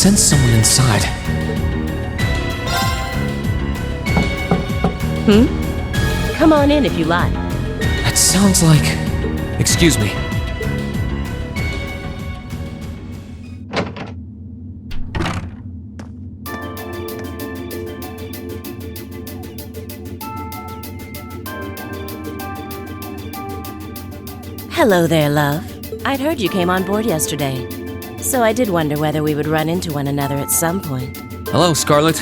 sense someone inside. Come on in if you like. That sounds like... Excuse me. Hello there, love. I'd heard you came on board yesterday, so I did wonder whether we would run into one another at some point. Hello, Scarlet.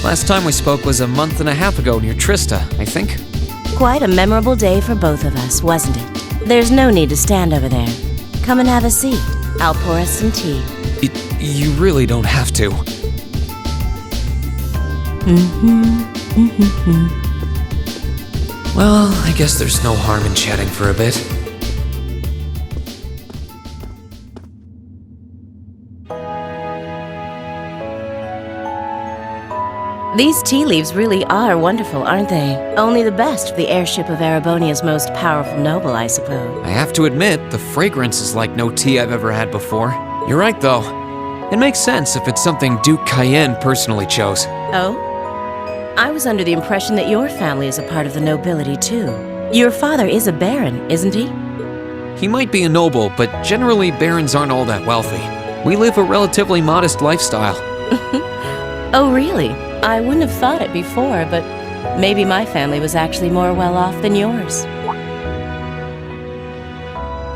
Last time we spoke was a month and a half ago near Trista, I think. Quite a memorable day for both of us, wasn't it? There's no need to stand over there. Come and have a seat. I'll pour us some tea. You really don't have to. Well, I guess there's no harm in chatting for a bit. These tea leaves really are wonderful, aren't they? Only the best for the airship of Erebonia's most powerful noble, I suppose. I have to admit, the fragrance is like no tea I've ever had before. You're right, though. It makes sense if it's something Duke Cayenne personally chose. Oh? I was under the impression that your family is a part of the nobility, too. Your father is a baron, isn't he? He might be a noble, but generally barons aren't all that wealthy. We live a relatively modest lifestyle. Oh, really? I wouldn't have thought it before, but maybe my family was actually more well off than yours.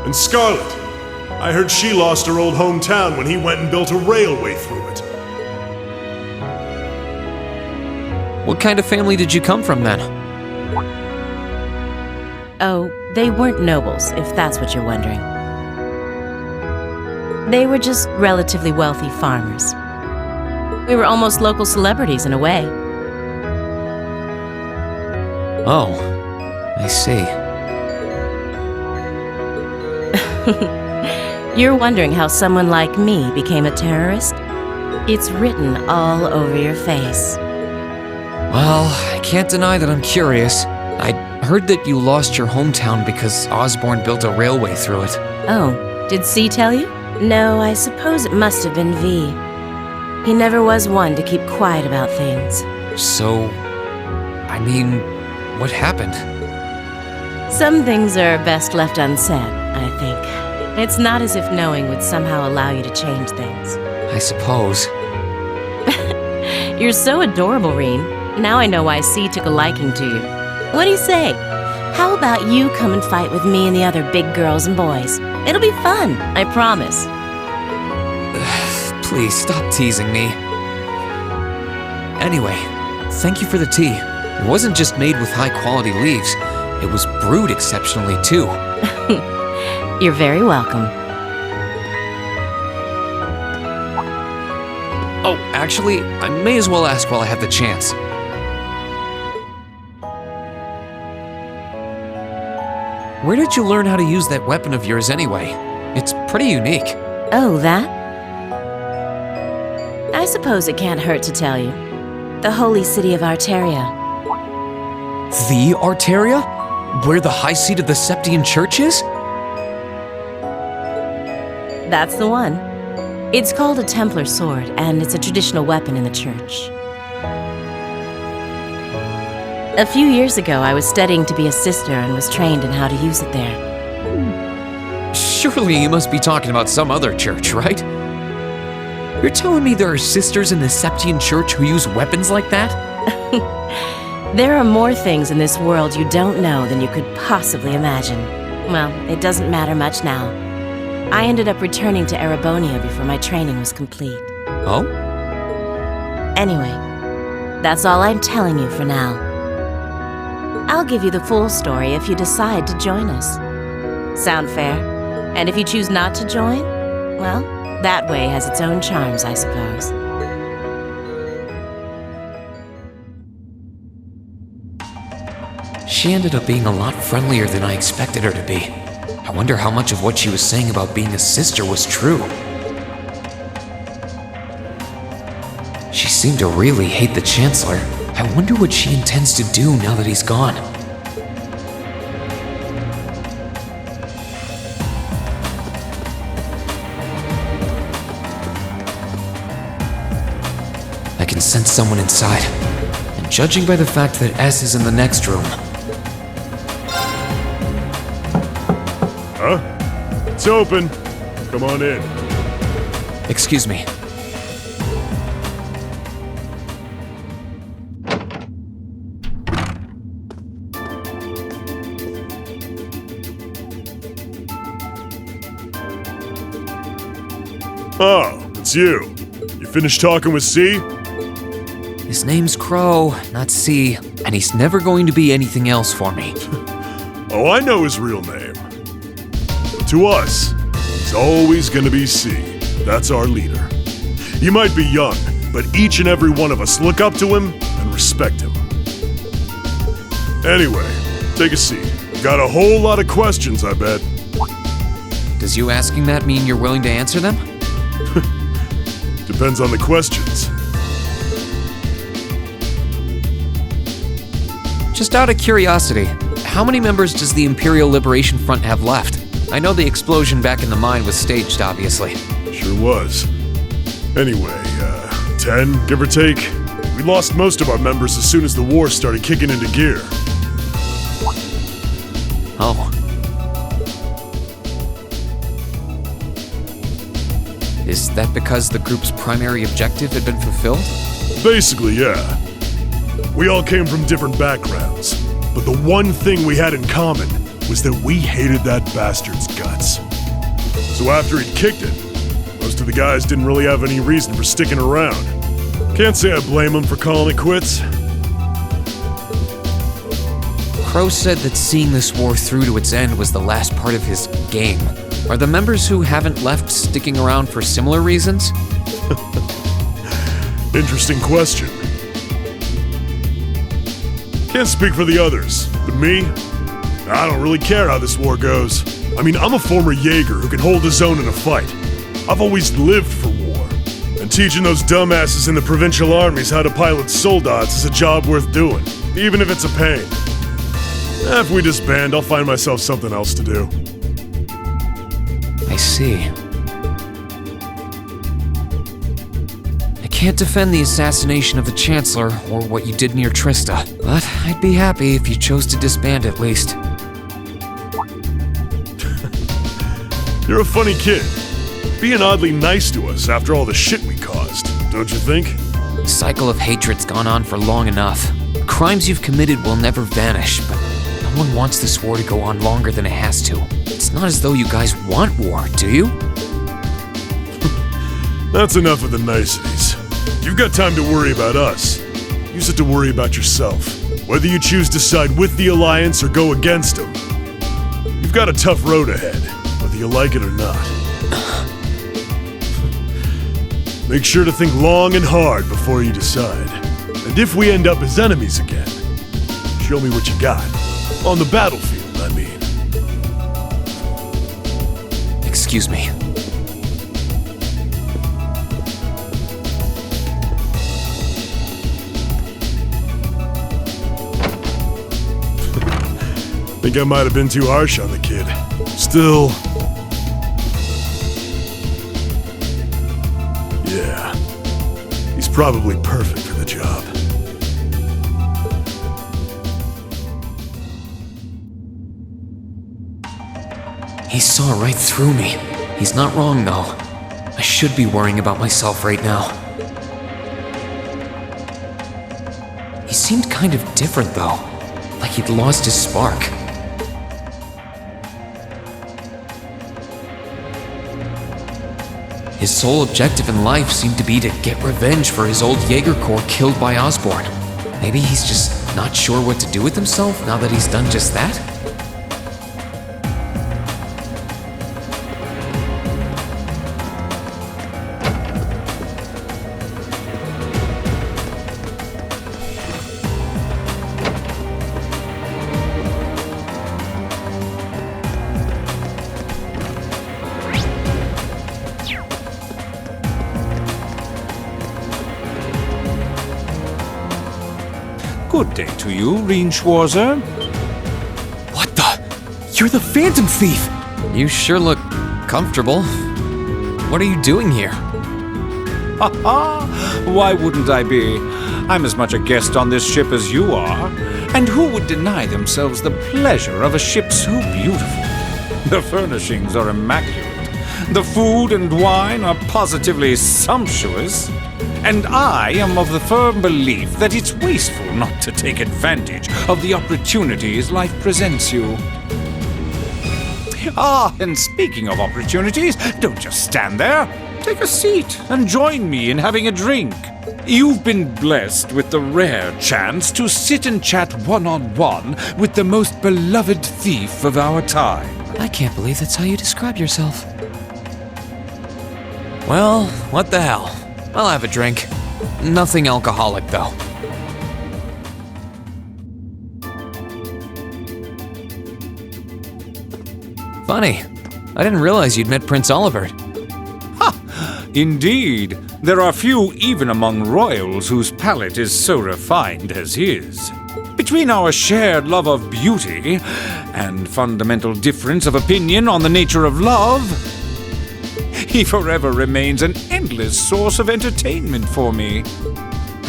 And Scarlet, I heard she lost her old hometown when he went and built a railway through it. What kind of family did you come from, then? Oh, they weren't nobles, if that's what you're wondering. They were just relatively wealthy farmers. We were almost local celebrities in a way. Oh, I see. You're wondering how someone like me became a terrorist? It's written all over your face. Well, I can't deny that I'm curious. I heard that you lost your hometown because Osborne built a railway through it. Oh, did C tell you? No, I suppose it must have been V. He never was one to keep quiet about things. So, I mean, what happened? Some things are best left unsaid, I think. It's not as if knowing would somehow allow you to change things. I suppose. You're so adorable, Rean. Now I know why C took a liking to you. What do you say? How about you come and fight with me and the other big girls and boys? It'll be fun, I promise. Please stop teasing me. Anyway, thank you for the tea. It wasn't just made with high-quality leaves. It was brewed exceptionally, too. You're very welcome. Oh, actually, I may as well ask while I have the chance. Where did you learn how to use that weapon of yours anyway? It's pretty unique. Oh, that? I suppose it can't hurt to tell you. The holy city of Arteria. The Arteria? Where the high seat of the Septian Church is? That's the one. It's called a Templar sword, and it's a traditional weapon in the church. A few years ago, I was studying to be a sister and was trained in how to use it there. Surely you must be talking about some other church, right? You're telling me there are sisters in the Septian Church who use weapons like that? There are more things in this world you don't know than you could possibly imagine. Well, it doesn't matter much now. I ended up returning to Erebonia before my training was complete. Oh? Anyway, that's all I'm telling you for now. I'll give you the full story if you decide to join us. Sound fair? And if you choose not to join, well, that way has its own charms, I suppose. She ended up being a lot friendlier than I expected her to be. I wonder how much of what she was saying about being a sister was true. She seemed to really hate the Chancellor. I wonder what she intends to do now that he's gone. sent someone inside. And judging by the fact that S is in the next room... Huh? It's open. Come on in. Excuse me. Oh, it's you. You finished talking with C? His name's Crow, not C, and he's never going to be anything else for me. Oh, I know his real name. But to us, he's always gonna be C. That's our leader. He might be young, but each and every one of us look up to him and respect him. Anyway, take a seat. Got a whole lot of questions, I bet. Does you asking that mean you're willing to answer them? Depends on the questions. Just out of curiosity, how many members does the Imperial Liberation Front have left? I know the explosion back in the mine was staged, obviously. Sure was. Anyway, 10, give or take. We lost most of our members as soon as the war started kicking into gear. Oh. Is that because the group's primary objective had been fulfilled? Basically, yeah. We all came from different backgrounds, but the one thing we had in common was that we hated that bastard's guts. So after he'd kicked it, most of the guys didn't really have any reason for sticking around. Can't say I blame them for calling it quits. Crow said that seeing this war through to its end was the last part of his game. Are the members who haven't left sticking around for similar reasons? Interesting question. Can't speak for the others, but me? I don't really care how this war goes. I mean, I'm a former Jaeger who can hold his own in a fight. I've always lived for war, and teaching those dumbasses in the provincial armies how to pilot soldats is a job worth doing, even if it's a pain. If we disband, I'll find myself something else to do. I see. I can't defend the assassination of the Chancellor or what you did near Trista, but I'd be happy if you chose to disband at least. You're a funny kid. Being oddly nice to us after all the shit we caused, don't you think? The cycle of hatred's gone on for long enough. The crimes you've committed will never vanish, but no one wants this war to go on longer than it has to. It's not as though you guys want war, do you? That's enough of the niceties. You've got time to worry about us. Use it to worry about yourself. Whether you choose to side with the Alliance or go against them. You've got a tough road ahead, whether you like it or not. Make sure to think long and hard before you decide. And if we end up as enemies again, show me what you got. On the battlefield, I mean. Excuse me. Think I might have been too harsh on the kid. Still... yeah. He's probably perfect for the job. He saw right through me. He's not wrong, though. I should be worrying about myself right now. He seemed kind of different, though. Like he'd lost his spark. His sole objective in life seemed to be to get revenge for his old Jaeger Corps killed by Osborn. Maybe he's just not sure what to do with himself now that he's done just that? Good day to you, Rean Schwarzer. What the? You're the Phantom Thief! You sure look comfortable. What are you doing here? Why wouldn't I be? I'm as much a guest on this ship as you are. And who would deny themselves the pleasure of a ship so beautiful? The furnishings are immaculate. The food and wine are positively sumptuous. And I am of the firm belief that it's wasteful not to take advantage of the opportunities life presents you. Ah, and speaking of opportunities, don't just stand there. Take a seat and join me in having a drink. You've been blessed with the rare chance to sit and chat one-on-one with the most beloved thief of our time. I can't believe that's how you describe yourself. Well, what the hell? I'll have a drink. Nothing alcoholic, though. Funny. I didn't realize you'd met Prince Olivert. Ha! Indeed. There are few even among royals whose palate is so refined as his. Between our shared love of beauty and fundamental difference of opinion on the nature of love, he forever remains an endless source of entertainment for me.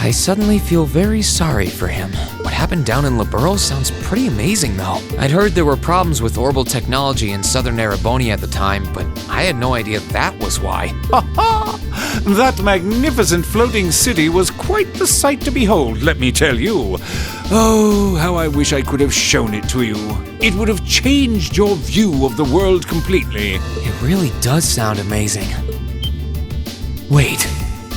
I suddenly feel very sorry for him. What happened down in Liberl sounds pretty amazing, though. I'd heard there were problems with orbital technology in southern Erebonia at the time, but I had no idea that was why. Ha ha! That magnificent floating city was quite the sight to behold, let me tell you. Oh, how I wish I could have shown it to you. It would have changed your view of the world completely. It really does sound amazing. Wait.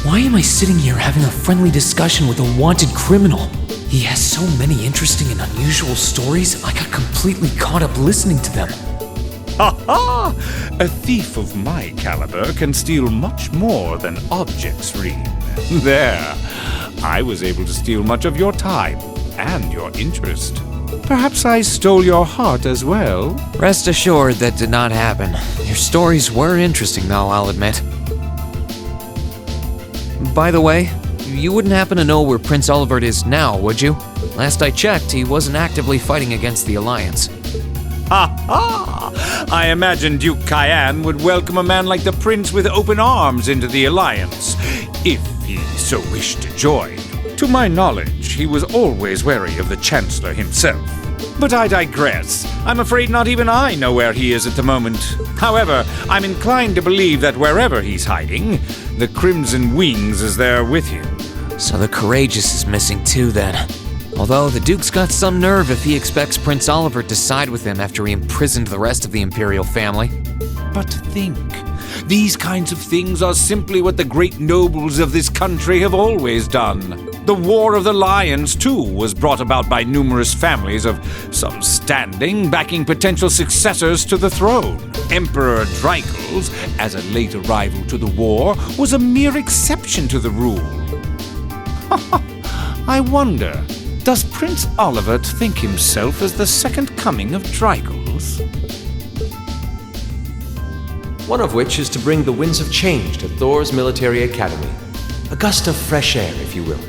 Why am I sitting here having a friendly discussion with a wanted criminal? He has so many interesting and unusual stories, I got completely caught up listening to them. Ha ha! A thief of my caliber can steal much more than objects, Rean. There. I was able to steal much of your time and your interest. Perhaps I stole your heart as well. Rest assured that did not happen. Your stories were interesting, though, I'll admit. By the way, you wouldn't happen to know where Prince Olivert is now, would you? Last I checked, he wasn't actively fighting against the Alliance. Ha ha! I imagine Duke Cayenne would welcome a man like the Prince with open arms into the Alliance, if he so wished to join. To my knowledge, he was always wary of the Chancellor himself. But I digress. I'm afraid not even I know where he is at the moment. However, I'm inclined to believe that wherever he's hiding, the Crimson Wings is there with him. So the Courageous is missing too, then. Although the Duke's got some nerve if he expects Prince Olivert to side with him after he imprisoned the rest of the Imperial family. But think, these kinds of things are simply what the great nobles of this country have always done. The War of the Lions, too, was brought about by numerous families of some standing backing potential successors to the throne. Emperor Dreikels, as a late arrival to the war, was a mere exception to the rule. I wonder, does Prince Olivert think himself as the second coming of Dreikels? One of which is to bring the winds of change to Thor's military academy. A gust of fresh air, if you will.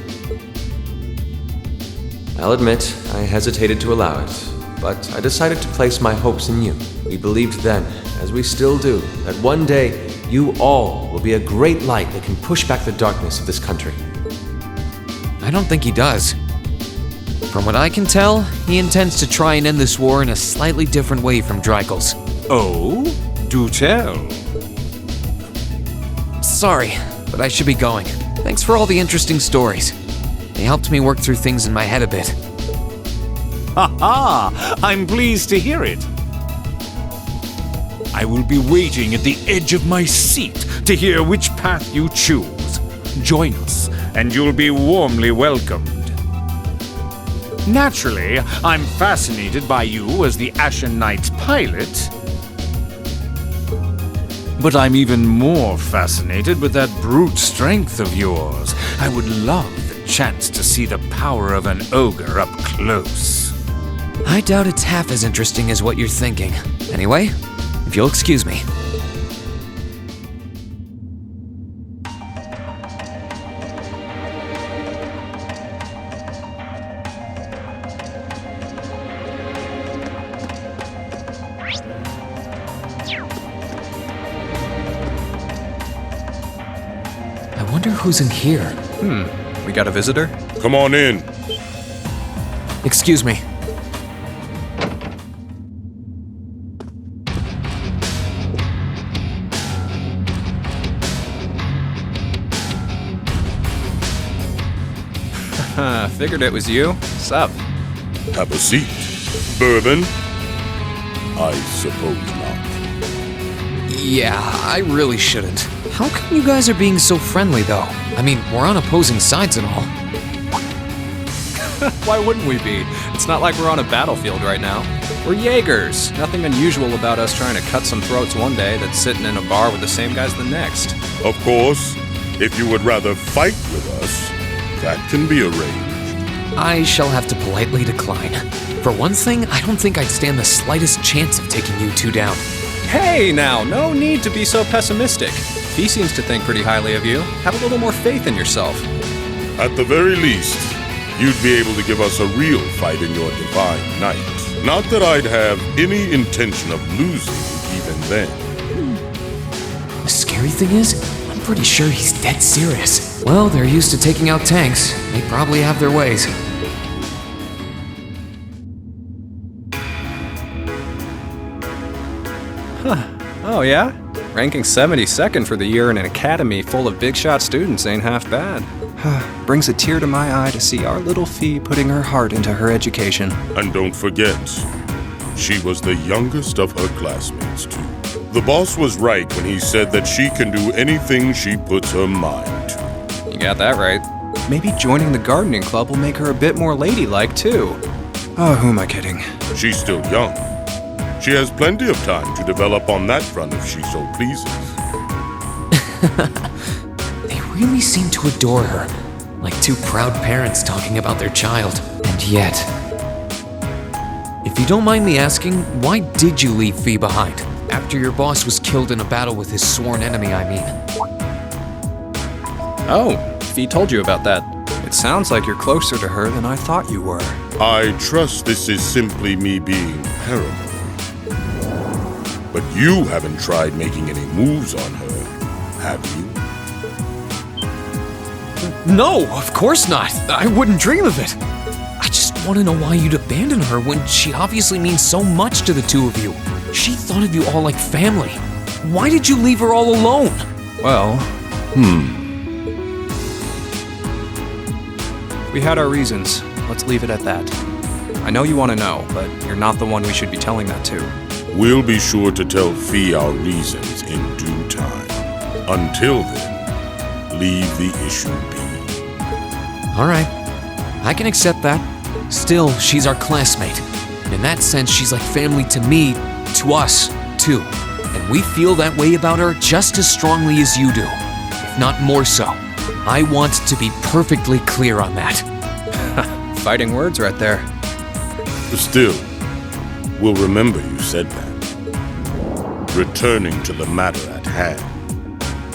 I'll admit, I hesitated to allow it, but I decided to place my hopes in you. We believed then, as we still do, that one day you all will be a great light that can push back the darkness of this country. I don't think he does. From what I can tell, he intends to try and end this war in a slightly different way from Dreikels. Oh? Do tell. Sorry, but I should be going. Thanks for all the interesting stories. They helped me work through things in my head a bit. Ha ha! I'm pleased to hear it. I will be waiting at the edge of my seat to hear which path you choose. Join us, and you'll be warmly welcomed. Naturally, I'm fascinated by you as the Ashen Knight's pilot, but I'm even more fascinated with that brute strength of yours. I would love the chance to see the power of an ogre up close. I doubt it's half as interesting as what you're thinking. Anyway, if you'll excuse me. wonder who's in here. We got a visitor? Come on in. Excuse me. Figured it was you. Sup? Have a seat. Bourbon? I suppose not. Yeah, I really shouldn't. How come you guys are being so friendly, though? I mean, we're on opposing sides and all. Why wouldn't we be? It's not like we're on a battlefield right now. We're Jaegers. Nothing unusual about us trying to cut some throats one day that's sitting in a bar with the same guys the next. Of course, if you would rather fight with us, that can be arranged. I shall have to politely decline. For one thing, I don't think I'd stand the slightest chance of taking you two down. Hey now, no need to be so pessimistic. Fie seems to think pretty highly of you. Have a little more faith in yourself. At the very least, you'd be able to give us a real fight in your divine night. Not that I'd have any intention of losing even then. The scary thing is, I'm pretty sure he's dead serious. Well, they're used to taking out tanks. They probably have their ways. Oh yeah? Ranking 72nd for the year in an academy full of big shot students ain't half bad. Brings a tear to my eye to see our little Fie putting her heart into her education. And don't forget, she was the youngest of her classmates, too. The boss was right when he said that she can do anything she puts her mind to. You got that right. Maybe joining the gardening club will make her a bit more ladylike, too. Oh, who am I kidding? She's still young. She has plenty of time to develop on that front if she so pleases. They really seem to adore her, like two proud parents talking about their child. And yet... If you don't mind me asking, why did you leave Fie behind? After your boss was killed in a battle with his sworn enemy, I mean. Oh, Fie told you about that. It sounds like you're closer to her than I thought you were. I trust this is simply me being paranoid. But you haven't tried making any moves on her, have you? No, of course not. I wouldn't dream of it. I just want to know why you'd abandon her when she obviously means so much to the two of you. She thought of you all like family. Why did you leave her all alone? Well, we had our reasons. Let's leave it at that. I know you want to know, but you're not the one we should be telling that to. We'll be sure to tell Fie our reasons in due time. Until then, leave the issue be. All right, I can accept that. Still, she's our classmate. In that sense, she's like family to me, to us, too. And we feel that way about her just as strongly as you do, if not more so. I want to be perfectly clear on that. Fighting words right there. Still, we'll remember you said that. Returning to the matter at hand,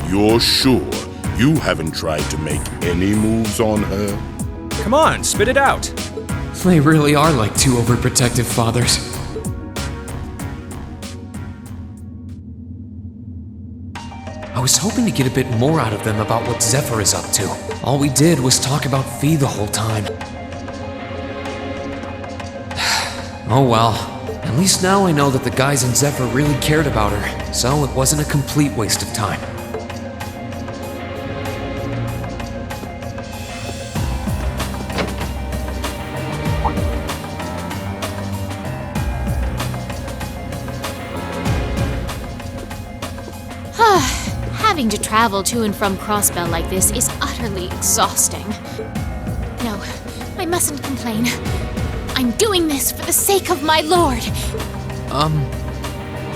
you're sure you haven't tried to make any moves on her? Come on, spit it out. They really are like two overprotective fathers. I was hoping to get a bit more out of them about what Zephyr is up to. All we did was talk about Fie the whole time. Oh well. At least now I know that the guys in Zephyr really cared about her, so it wasn't a complete waste of time. Having to travel to and from Crossbell like this is utterly exhausting. No, I mustn't complain. I'm doing this for the sake of my lord.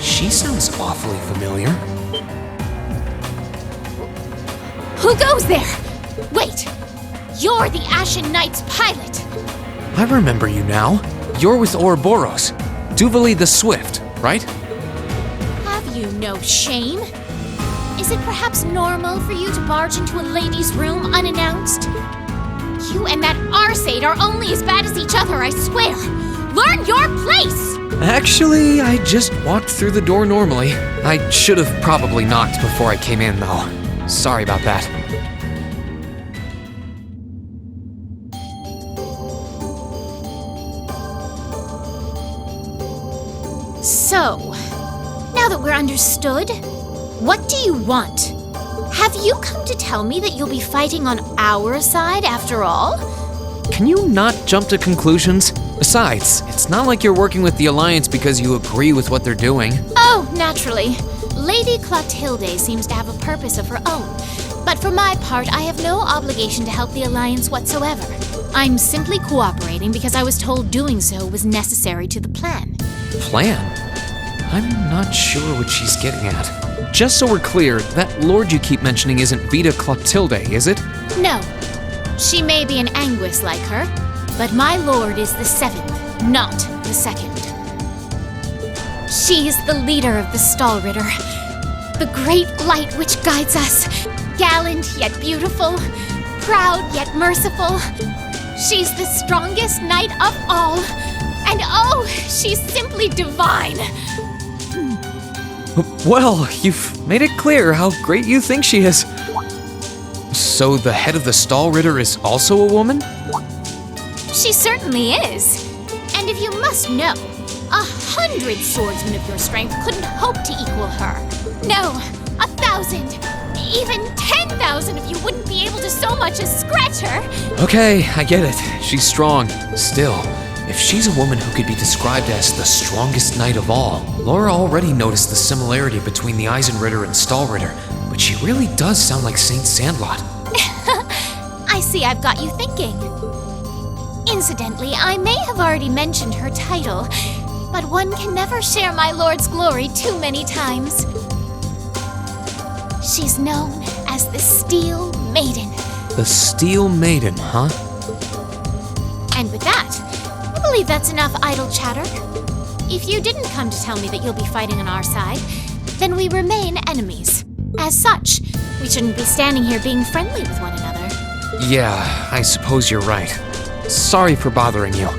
She sounds awfully familiar. Who goes there? Wait, you're the Ashen Knight's pilot. I remember you now. You're with Ouroboros. Duvali the Swift, right? Have you no shame? Is it perhaps normal for you to barge into a lady's room unannounced? You and that Arseid are only as bad as each other, I swear. Learn your place! Actually, I just walked through the door normally. I should have probably knocked before I came in, though. Sorry about that. So, now that we're understood, what do you want? Have you come to tell me that you'll be fighting on our side after all? Can you not jump to conclusions? Besides, it's not like you're working with the Alliance because you agree with what they're doing. Oh, naturally. Lady Clotilde seems to have a purpose of her own. But for my part, I have no obligation to help the Alliance whatsoever. I'm simply cooperating because I was told doing so was necessary to the plan. Plan? I'm not sure what she's getting at. Just so we're clear, that lord you keep mentioning isn't Vita Clotilde, is it? No. She may be an Anguis like her, but my lord is the 7th, not the 2nd. She is the leader of the Stahlritter, the great light which guides us, gallant yet beautiful, proud yet merciful. She's the strongest knight of all, and oh, she's simply divine. Well, you've made it clear how great you think she is. So the head of the Stahlritter is also a woman? She certainly is. And if you must know, 100 swordsmen of your strength couldn't hope to equal her. No, 1,000, even 10,000 of you wouldn't be able to so much as scratch her. Okay, I get it. She's strong. Still, if she's a woman who could be described as the strongest knight of all, Laura already noticed the similarity between the Eisenritter and Stahlritter, but she really does sound like Saint Sandlot. I see I've got you thinking. Incidentally, I may have already mentioned her title, but one can never share my lord's glory too many times. She's known as the Steel Maiden. The Steel Maiden, huh? And with that, I believe that's enough idle chatter. If you didn't come to tell me that you'll be fighting on our side, then we remain enemies. As such, we shouldn't be standing here being friendly with one another. Yeah, I suppose you're right. Sorry for bothering you.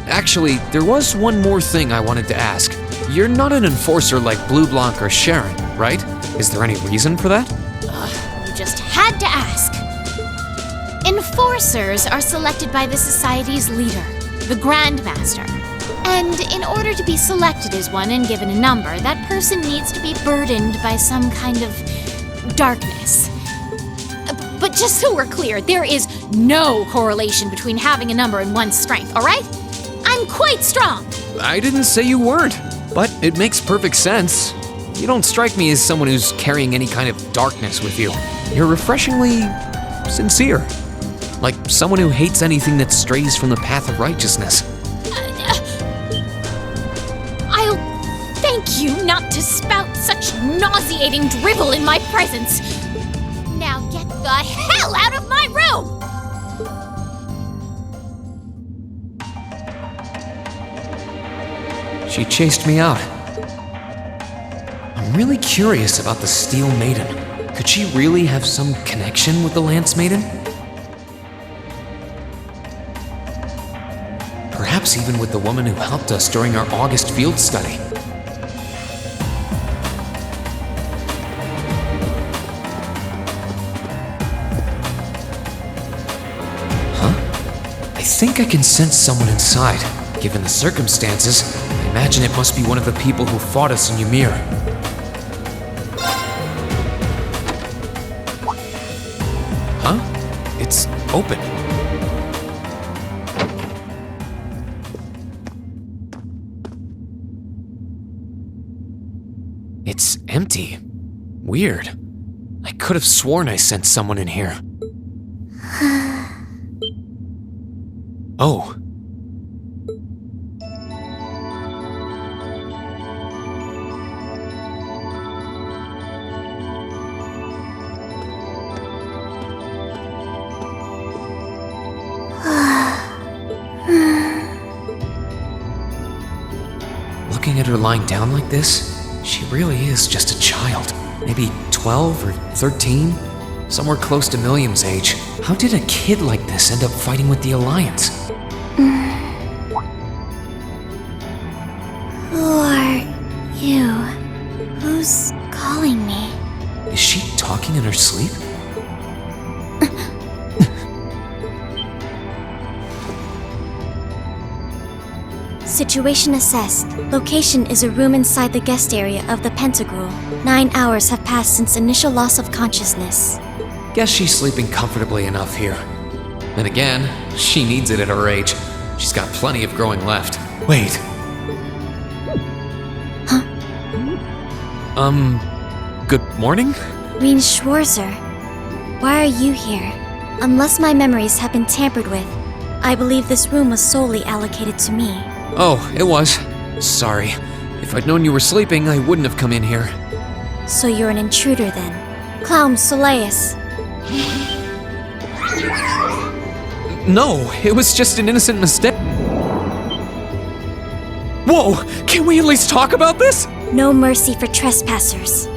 Actually, there was one more thing I wanted to ask. You're not an enforcer like Blue Blanc or Sharon, right? Is there any reason for that? You just had to ask. Enforcers are selected by the Society's leader, the Grandmaster. And in order to be selected as one and given a number, that person needs to be burdened by some kind of darkness. But just so we're clear, there is no correlation between having a number and one's strength, all right? I'm quite strong. I didn't say you weren't, but it makes perfect sense. You don't strike me as someone who's carrying any kind of darkness with you. You're refreshingly sincere. Like someone who hates anything that strays from the path of righteousness. I'll thank you not to spout such nauseating drivel in my presence. Now get the hell out of my room! She chased me out. I'm really curious about the Steel Maiden. Could she really have some connection with the Lance Maiden? Perhaps even with the woman who helped us during our August field study. I think I can sense someone inside. Given the circumstances, I imagine it must be one of the people who fought us in Ymir. Huh? It's open. It's empty. Weird. I could have sworn I sensed someone in here. Oh. Looking at her lying down like this, she really is just a child. Maybe 12 or 13? Somewhere close to Milliam's age. How did a kid like this end up fighting with the Alliance? Who are you? Who's calling me? Is she talking in her sleep? Situation assessed. Location is a room inside the guest area of the Pentagram. 9 hours have passed since initial loss of consciousness. Guess she's sleeping comfortably enough here. Then again, she needs it at her age. She's got plenty of growing left. Wait. Huh? Good morning? Rean Schwarzer. Why are you here? Unless my memories have been tampered with, I believe this room was solely allocated to me. Oh, it was. Sorry. If I'd known you were sleeping, I wouldn't have come in here. So you're an intruder then. Clown Soleus. No, it was just an innocent mistake. Whoa! Can we at least talk about this? No mercy for trespassers.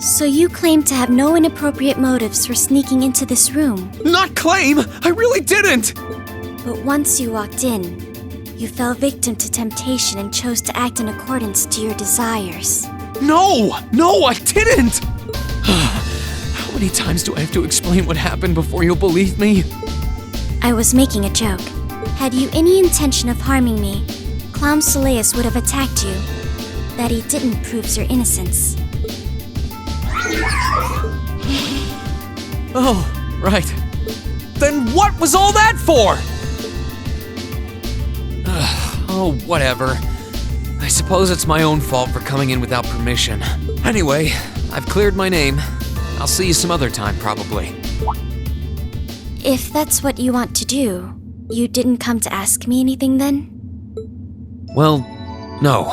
So you claim to have no inappropriate motives for sneaking into this room. Not claim! I really didn't! But once you walked in, you fell victim to temptation and chose to act in accordance to your desires. No, I didn't! How many times do I have to explain what happened before you'll believe me? I was making a joke. Had you any intention of harming me, Clown Soleus would have attacked you. That he didn't proves your innocence. Oh, right. Then what was all that for? Oh, whatever. I suppose it's my own fault for coming in without permission. Anyway, I've cleared my name. I'll see you some other time, probably. If that's what you want to do, you didn't come to ask me anything then? Well, no.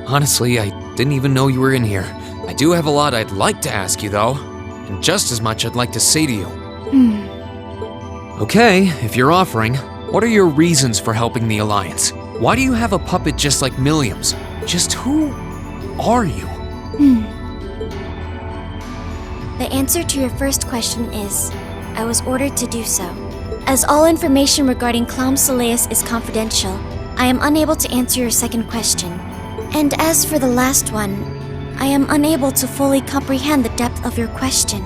Honestly, I didn't even know you were in here. I do have a lot I'd like to ask you, though. And just as much I'd like to say to you. Okay, if you're offering, what are your reasons for helping the Alliance? Why do you have a puppet just like Milliam's? Just who are you? The answer to your first question is, I was ordered to do so. As all information regarding Clown Soleus is confidential, I am unable to answer your second question. And as for the last one, I am unable to fully comprehend the depth of your question.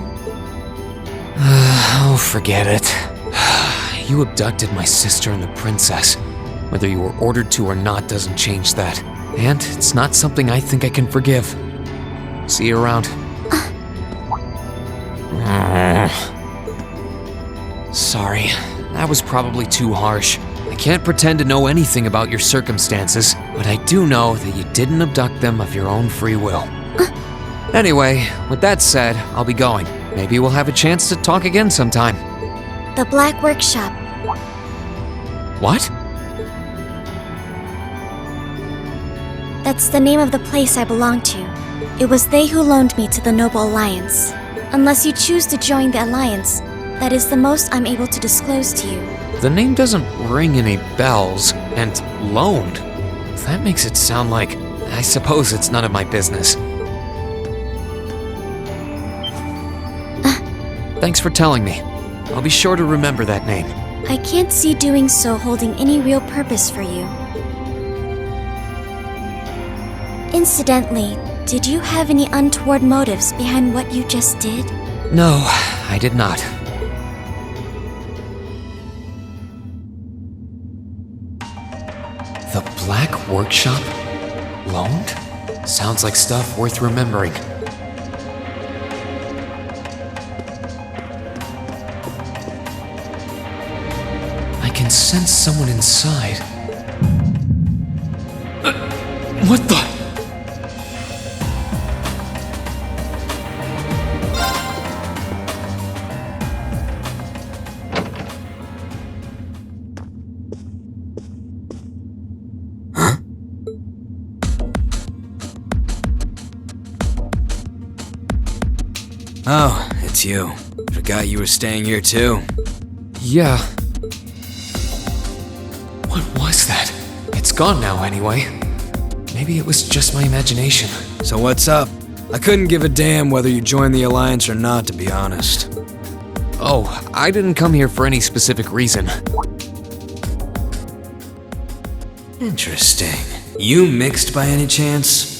Oh, forget it. You abducted my sister and the princess. Whether you were ordered to or not doesn't change that. And it's not something I think I can forgive. See you around. Sorry, that was probably too harsh. I can't pretend to know anything about your circumstances, but I do know that you didn't abduct them of your own free will. Anyway, with that said, I'll be going. Maybe we'll have a chance to talk again sometime. The Black Workshop. What? That's the name of the place I belong to. It was they who loaned me to the Noble Alliance. Unless you choose to join the Alliance, that is the most I'm able to disclose to you. The name doesn't ring any bells, and loaned. That makes it sound like, I suppose it's none of my business. Thanks for telling me. I'll be sure to remember that name. I can't see doing so holding any real purpose for you. Incidentally, did you have any untoward motives behind what you just did? No, I did not. The Black Workshop? Loaned? Sounds like stuff worth remembering. I can sense someone inside. What the? Oh, it's you. Forgot you were staying here too. Yeah. What was that? It's gone now anyway. Maybe it was just my imagination. So what's up? I couldn't give a damn whether you joined the Alliance or not, to be honest. Oh, I didn't come here for any specific reason. Interesting. You mixed by any chance?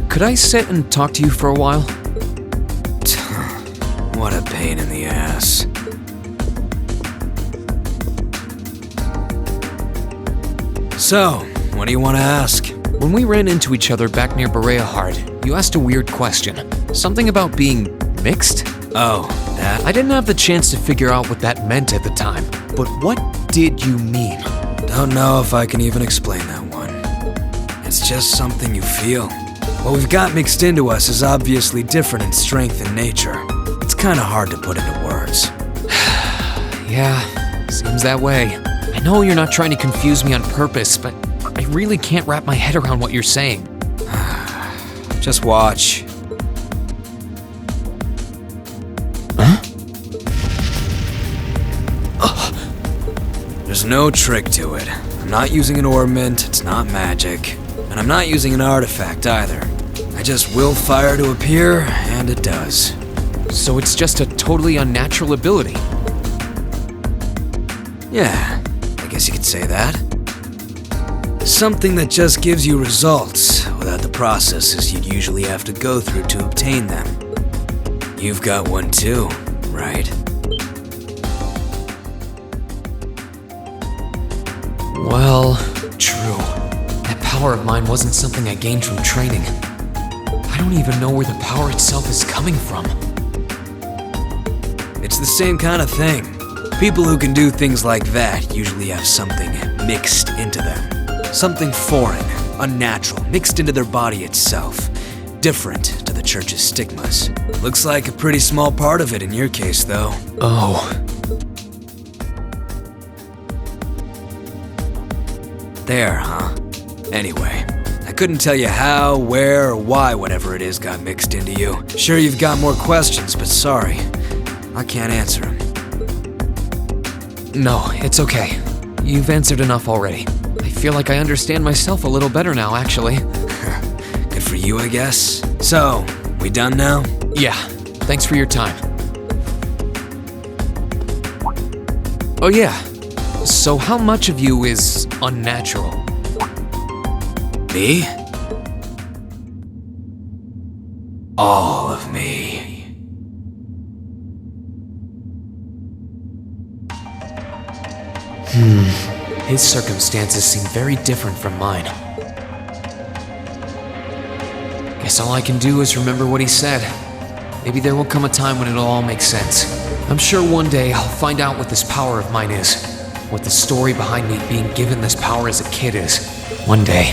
Could I sit and talk to you for a while? pain in the ass. So, what do you want to ask? When we ran into each other back near Bereahard, you asked a weird question. Something about being mixed? Oh, that? I didn't have the chance to figure out what that meant at the time, but what did you mean? Don't know if I can even explain that one. It's just something you feel. What we've got mixed into us is obviously different in strength and nature. It's kinda hard to put into words. Yeah, seems that way. I know you're not trying to confuse me on purpose, but I really can't wrap my head around what you're saying. Just watch. Huh? There's no trick to it. I'm not using an ornament, it's not magic. And I'm not using an artifact either. I just will fire to appear, and it does. So it's just a totally unnatural ability? Yeah, I guess you could say that. Something that just gives you results, without the processes you'd usually have to go through to obtain them. You've got one too, right? Well, true. That power of mine wasn't something I gained from training. I don't even know where the power itself is coming from. It's the same kind of thing. People who can do things like that usually have something mixed into them. Something foreign, unnatural, mixed into their body itself. Different to the church's stigmas. Looks like a pretty small part of it in your case, though. Oh. There, huh? Anyway, I couldn't tell you how, where, or why whatever it is got mixed into you. Sure, you've got more questions, but sorry. I can't answer them. No, it's okay. You've answered enough already. I feel like I understand myself a little better now, actually. Good for you, I guess. So, we done now? Yeah, thanks for your time. Oh yeah, so how much of you is unnatural? Me? All of me. His circumstances seem very different from mine. Guess all I can do is remember what he said. Maybe there will come a time when it'll all make sense. I'm sure one day I'll find out what this power of mine is. What the story behind me being given this power as a kid is. One day.